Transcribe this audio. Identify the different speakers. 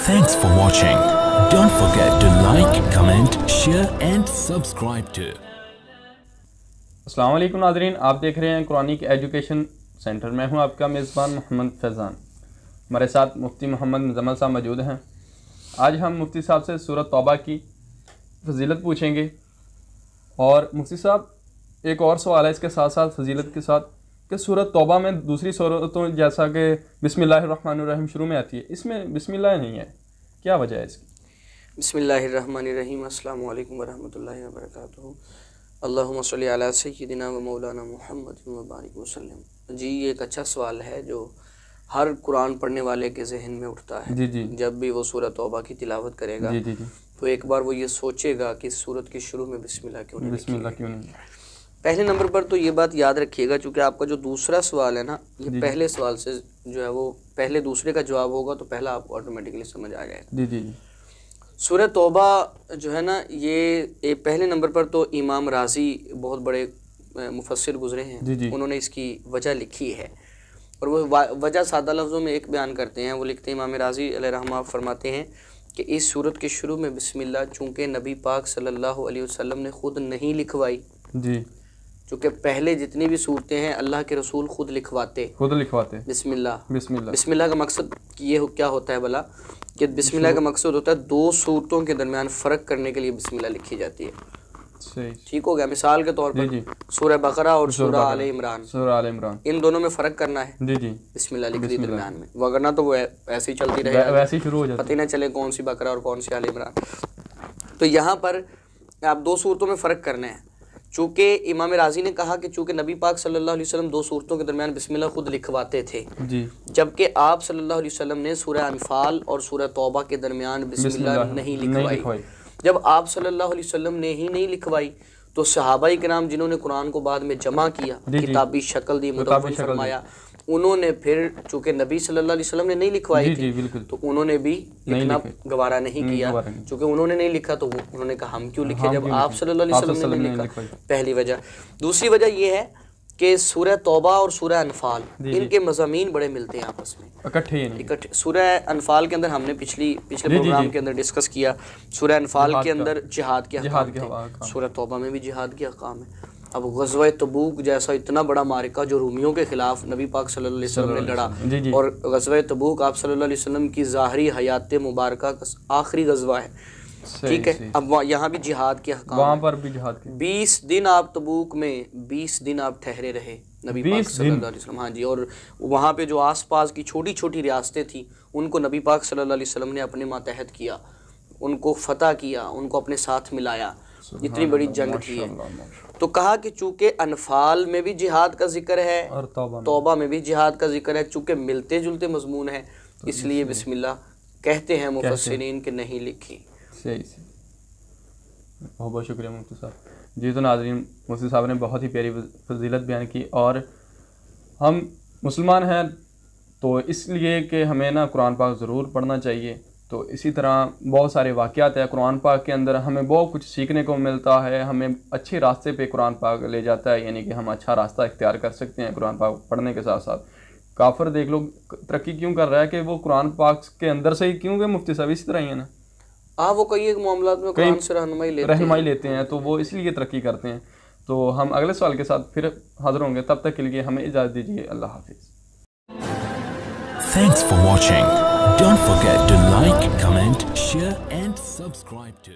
Speaker 1: Thanks for watching. Don't forget to like, comment, share and subscribe to.
Speaker 2: السلام علیکم ناظرین، آپ دیکھ رہے ہیں قرآنک ایجوکیشن سینٹر۔ میں ہوں آپ کا میزبان محمد فیضان۔ ہمارے ساتھ مفتی محمد مزمل صاحب موجود ہیں۔ آج ہم مفتی صاحب سے سورۃ توبہ کی فضیلت پوچھیں گے، اور مفتی صاحب ایک اور سوال ہے اس کے ساتھ ساتھ فضیلت کے ساتھ کہ سورۃ توبہ میں دوسری سورتوں جیسا کہ بسم اللہ الرحمن الرحیم شروع میں آتی ہے، اس میں بسم اللہ نہیں ہے، کیا وجہ ہے اس کی؟
Speaker 3: بسم اللہ الرحمن الرحیم۔ السلام علیکم ورحمۃ اللہ وبرکاتہ۔ اللہم صلی علی سیدنا و مولانا محمد وبارک وسلم۔ جی یہ ایک اچھا سوال ہے جو ہر قرآن پڑھنے والے کے ذہن میں اٹھتا ہے۔
Speaker 2: جی
Speaker 3: جب بھی وہ سورۃ توبہ کی تلاوت کرے گا تو ایک بار وہ یہ سوچے گا کہ اس سورت کی شروع میں بسم اللہ کیوں نہیں؟ پہلے نمبر پر تو یہ بات یاد رکھیے گا، چونکہ آپ کا جو دوسرا سوال ہے نا، یہ پہلے سوال سے جو ہے وہ پہلے دوسرے کا جواب ہوگا تو پہلا آپ کو آٹومیٹکلی سمجھ آ جائے گا۔
Speaker 2: جی
Speaker 3: سورہ توبہ جو ہے نا، یہ پہلے نمبر پر تو امام رازی بہت بڑے مفسر گزرے ہیں، انہوں نے اس کی وجہ لکھی ہے، اور وہ وجہ سادہ لفظوں میں ایک بیان کرتے ہیں۔ وہ لکھتے ہیں، امام رازی علیہ رحمہ فرماتے ہیں کہ اس سورت کے شروع میں بسم اللہ چونکہ نبی پاک صلی اللہ علیہ وسلم نے خود نہیں لکھوائی، چونکہ پہلے جتنی بھی صورتیں ہیں اللہ کے رسول خود لکھواتے بسم اللہ کا مقصد یہ کیا ہوتا ہے بھلا کہ بسم اللہ کا مقصد ہوتا ہے دو صورتوں کے درمیان فرق کرنے کے لیے بسم اللہ لکھی جاتی ہے۔ ٹھیک ہو گیا؟ مثال کے طور پر سورہ بقرہ اور سورہ آل عمران، ان دونوں میں فرق کرنا ہے، بسم اللہ لکھ دی درمیان میں، وگرنہ تو وہ ایسے ہی چلتی رہے، پتہ ہی نہ چلے کون سی بقرہ اور کون سی آل عمران۔ تو یہاں پر آپ دو صورتوں میں فرق کرنا ہے۔ چونکہ امام رازی نے کہا کہ چونکہ نبی پاک صلی اللہ علیہ وسلم دو صورتوں کے درمیان بسم اللہ خود لکھواتے تھے، جبکہ آپ صلی اللہ علیہ وسلم نے سورہ انفال اور سورہ توبہ کے درمیان بسم اللہ نہیں لکھوائی۔ جب آپ صلی اللہ علیہ وسلم نے ہی نہیں لکھوائی تو صحابہ کرام جنہوں نے قرآن کو بعد میں جمع کیا، کتابی شکل دی، مدون فرمایا، انہوں نے پھر چونکہ نبی صلی اللہ علیہ وسلم نے نہیں لکھوائی تھی تو انہوں نے بھی لکھنا گوارا نہیں کیا۔ چونکہ انہوں نے نہیں لکھا تو انہوں نے کہا ہم کیوں لکھے جب آپ صلی اللہ علیہ وسلم نے نہیں لکھا، پہلی وجہ۔ دوسری وجہ یہ ہے کہ سورہ توبہ اور سورہ انفال ان کے مضامین بڑے ملتے ہیں آپس میں، اکٹھے۔ سورہ انفال کے اندر ہم نے پچھلے پروگرام کے اندر ڈسکس کیا، سورہ انفال کے اندر جہاد کے احکام تھے، سورہ توبہ میں بھی جہاد کے احکام ہیں۔ اب غزوہ تبوک جیسا اتنا بڑا معرکہ جو رومیوں کے خلاف نبی پاک صلی اللہ علیہ وسلم نے لڑا، اور غزوہ تبوک آپ صلی اللہ علیہ وسلم کی ظاہری حیات مبارکہ کا آخری غزوہ ہے، ٹھیک ہے۔ اب یہاں بھی جہاد کے احکام، وہاں پر بھی جہاد کے 20 دن آپ تبوک میں 20 دن آپ ٹھہرے رہے نبی پاک صلی اللہ علیہ وسلم، ہاں جی، اور وہاں پہ جو آس پاس کی چھوٹی چھوٹی ریاستیں تھیں ان کو نبی پاک صلی اللہ علیہ وسلم نے اپنے ماتحت کیا، ان کو فتح کیا، ان کو اپنے ساتھ ملایا، اتنی بڑی جنگ تھی۔ تو کہا کہ چونکہ انفال میں بھی جہاد کا ذکر ہے اور توبہ میں بھی جہاد کا ذکر ہے، چونکہ ملتے جلتے مضمون ہے، اس لیے بسم اللہ کہتے ہیں مفسرین کہ نہیں لکھی۔
Speaker 2: بہت بہت شکریہ مفتی صاحب۔ جی تو ناظرین، مفتی صاحب نے بہت ہی پیاری فضیلت بیان کی، اور ہم مسلمان ہیں تو اس لیے کہ ہمیں نا قرآن پاک ضرور پڑھنا چاہیے۔ تو اسی طرح بہت سارے واقعات ہیں قرآن پاک کے اندر، ہمیں بہت کچھ سیکھنے کو ملتا ہے، ہمیں اچھے راستے پہ قرآن پاک لے جاتا ہے، یعنی کہ ہم اچھا راستہ اختیار کر سکتے ہیں قرآن پاک پڑھنے کے ساتھ ساتھ۔ کافر دیکھ لو ترقی کیوں کر رہا ہے کہ وہ قرآن پاک کے اندر سے ہی، کیونکہ مفتی صاحب اسی طرح ہی ہے نا،
Speaker 3: وہ کئی ایک معاملات میں قرآن سے رہنمائی لیتے ہیں
Speaker 2: تو وہ اس لیے ترقی کرتے ہیں۔ تو ہم اگلے سوال کے ساتھ پھر حاضر ہوں گے، تب تک کے لیے ہمیں اجازت دیجیے، اللہ حافظ۔
Speaker 1: Thanks for watching. Don't forget to like, comment, share and subscribe to